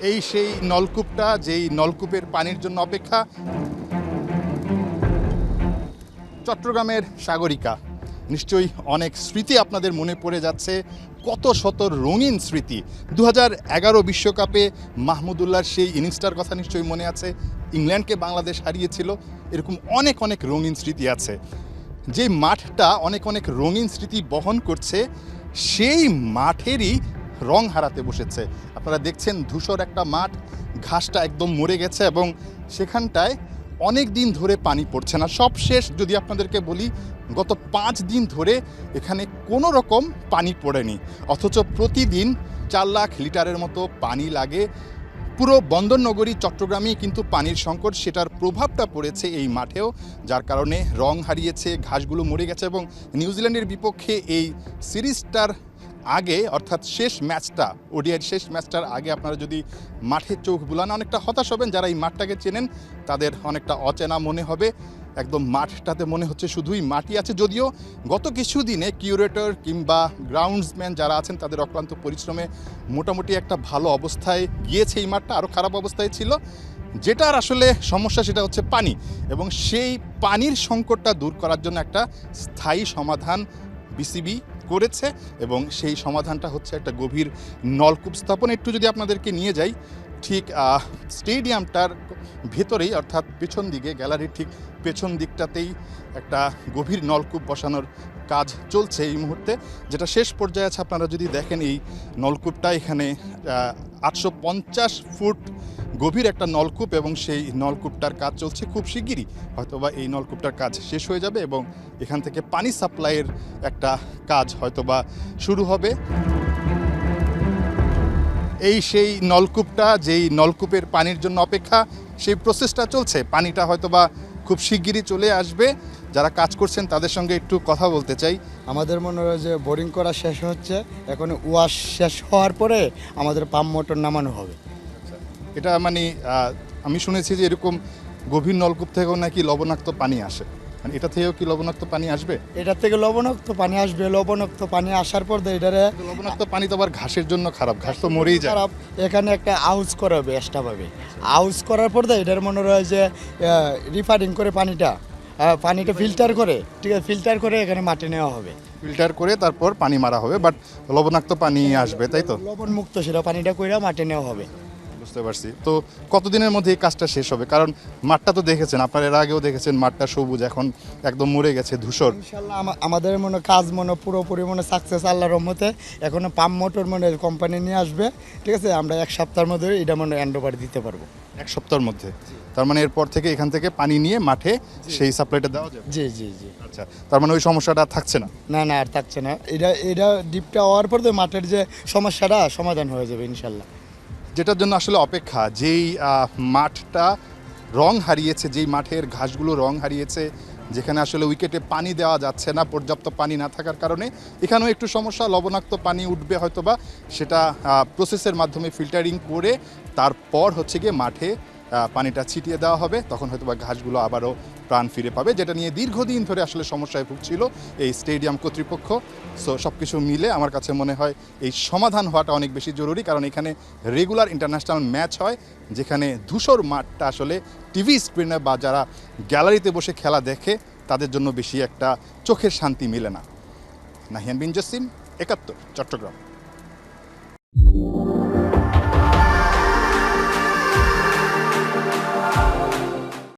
এই সেই নলকূপটা, যেই নলকূপের পানির জন্য অপেক্ষা। চট্টগ্রামের সাগরিকা, নিশ্চয়ই অনেক স্মৃতি আপনাদের মনে পড়ে যাচ্ছে, কত শত রঙিন স্মৃতি। 2011 বিশ্বকাপে মাহমুদুল্লাহর সেই ইনিংসটার কথা নিশ্চয়ই মনে আছে, ইংল্যান্ডকে বাংলাদেশ হারিয়েছিল। এরকম অনেক অনেক রঙিন স্মৃতি আছে। যে মাঠটা অনেক অনেক রঙিন স্মৃতি বহন করছে, সেই মাঠেরই রং হারাতে বসেছে। আপনারা দেখছেন ধূসর একটা মাঠ, ঘাসটা একদম মরে গেছে এবং সেখানটায় অনেক দিন ধরে পানি পড়ছে না। সবশেষ যদি আপনাদেরকে বলি, গত 5 দিন ধরে এখানে কোনো রকম পানি পড়েনি, অথচ প্রতিদিন 4 লাখ লিটারের মতো পানি লাগে। পুরো বন্দরনগরী চট্টগ্রামেই কিন্তু পানির সংকট, সেটার প্রভাবটা পড়েছে এই মাঠেও, যার কারণে রং হারিয়েছে, ঘাসগুলো মরে গেছে। এবং নিউজিল্যান্ডের বিপক্ষে এই সিরিজটার আগে, অর্থাৎ শেষ ম্যাচটা, ওডিআইয়ের শেষ ম্যাচটার আগে আপনারা যদি মাঠে চোখ বুলান, অনেকটা হতাশ হবেন। যারা এই মাঠটাকে চেনেন তাদের অনেকটা অচেনা মনে হবে। একদম মাঠটাতে মনে হচ্ছে শুধুই মাটি আছে, যদিও গত কিছুদিনে কিউরেটর কিংবা গ্রাউন্ডসম্যান যারা আছেন তাদের অক্লান্ত পরিশ্রমে মোটামুটি একটা ভালো অবস্থায় গিয়েছে এই মাঠটা। আরও খারাপ অবস্থায় ছিল। যেটার আসলে সমস্যা সেটা হচ্ছে পানি, এবং সেই পানির সংকটটা দূর করার জন্য একটা স্থায়ী সমাধান বিসিবি করেছে, এবং সেই সমাধানটা হচ্ছে একটা গভীর নলকূপ স্থাপন। একটু যদি আপনাদেরকে নিয়ে যাই, ঠিক স্টেডিয়ামটার ভেতরেই, অর্থাৎ পেছন দিকে, গ্যালারির ঠিক পেছন দিকটাতেই একটা গভীর নলকূপ বসানোর কাজ চলছে এই মুহূর্তে, যেটা শেষ পর্যায়ে আছে। আপনারা যদি দেখেন এই নলকূপটা, এখানে 850 ফুট গভীর একটা নলকূপ, এবং সেই নলকূপটার কাজ চলছে। খুব শিগগিরই হয়তোবা এই নলকূপটার কাজ শেষ হয়ে যাবে এবং এখান থেকে পানি সাপ্লাইয়ের একটা কাজ হয়তোবা শুরু হবে। এই সেই নলকূপটা, যেই নলকূপের পানির জন্য অপেক্ষা, সেই প্রসেসটা চলছে। পানিটা হয়তোবা খুব শিগগিরই চলে আসবে। যারা কাজ করছেন তাদের সঙ্গে একটু কথা বলতে চাই। আমাদের মনে হয় যে বোরিং করা শেষ হচ্ছে, এখন ওয়াশ শেষ হওয়ার পরে আমাদের পাম্প মোটর নামানো হবে। এটা মানে আমি শুনেছি যে এরকম গভীর নলকূপ থেকেও নাকি লবণাক্ত পানি আসে, মানে এটা থেকেও কি লবণাক্ত পানি আসবে? এটার থেকে লবণাক্ত পানি আসবে। লবণাক্ত পানি আসার পর এটারে লবণাক্ত পানি তো আবার ঘাসের জন্য খারাপ, ঘাস তো মরেই যায়। খারাপ। এখানে একটা আউজ করা হবে এক্সট্রাভাবে। আউজ করার পর এটার মনে হয় যে রিফারিং করে পানিটা ফিল্টার করে, ঠিক আছে, ফিল্টার করে এখানে মাটি নেওয়া হবে। ফিল্টার করে তারপর পানি মারা হবে, বাট লবণাক্ত পানি আসবে, তাই তো? লবণ মুক্ত সেটা পানিটা কইরা মাটি নেওয়া হবে। বুঝতে পারছি। তো কতদিনের মধ্যে এই কাজটা শেষ হবে? কারণ মাঠটা তো দেখেছেন, আপনার এর আগেও দেখেছেন, মাঠটা সবুজ, এখন একদম মরে গেছে, ধূসর। ইনশাল্লাহ আমাদের কাজ পুরোপুরি সাকসেস আল্লাহর রহমতে। এখন পাম্প মোটর কোম্পানি নিয়ে আসবে, ঠিক আছে। আমরা 1 সপ্তাহের মধ্যে এটা হ্যান্ড ওভার দিতে পারবো। 1 সপ্তাহের মধ্যে? তার মানে এরপর থেকে এখান থেকে পানি নিয়ে মাঠে সেই সাপ্লাইটা দেওয়া যাবে? জি জি জি। আচ্ছা, তার মানে ওই সমস্যাটা থাকছে না? না না, আর থাকছে না। এটা ডিপটা হওয়ার পর মাঠের যে সমস্যাটা সমাধান হয়ে যাবে ইনশাল্লাহ। যেটার জন্য আসলে অপেক্ষা, যেই মাঠটা রং হারিয়েছে, যেই মাঠের ঘাসগুলো রং হারিয়েছে, যেখানে আসলে উইকেটে পানি দেওয়া যাচ্ছে না, পর্যাপ্ত পানি না থাকার কারণে এখানেও একটু সমস্যা। লবণাক্ত পানি উঠবে হয়তোবা, সেটা প্রসেসের মাধ্যমে ফিল্টারিং করে তারপর হচ্ছে গিয়ে মাঠে পানিটা ছিটিয়ে দেওয়া হবে। তখন হয়তোবা ঘাসগুলো আবারও প্রাণ ফিরে পাবে, যেটা নিয়ে দীর্ঘদিন ধরে আসলে সমস্যায় ভুগছিল এই স্টেডিয়াম কর্তৃপক্ষ। সো সব কিছু মিলে আমার কাছে মনে হয় এই সমাধান হওয়াটা অনেক বেশি জরুরি, কারণ এখানে রেগুলার ইন্টারন্যাশনাল ম্যাচ হয়, যেখানে ধূসর মাঠটা আসলে টিভি স্ক্রিনে বা যারা গ্যালারিতে বসে খেলা দেখে তাদের জন্য বেশি একটা চোখের শান্তি মেলে না। নাহিয়ান বিন জসিম, 71, চট্টগ্রাম।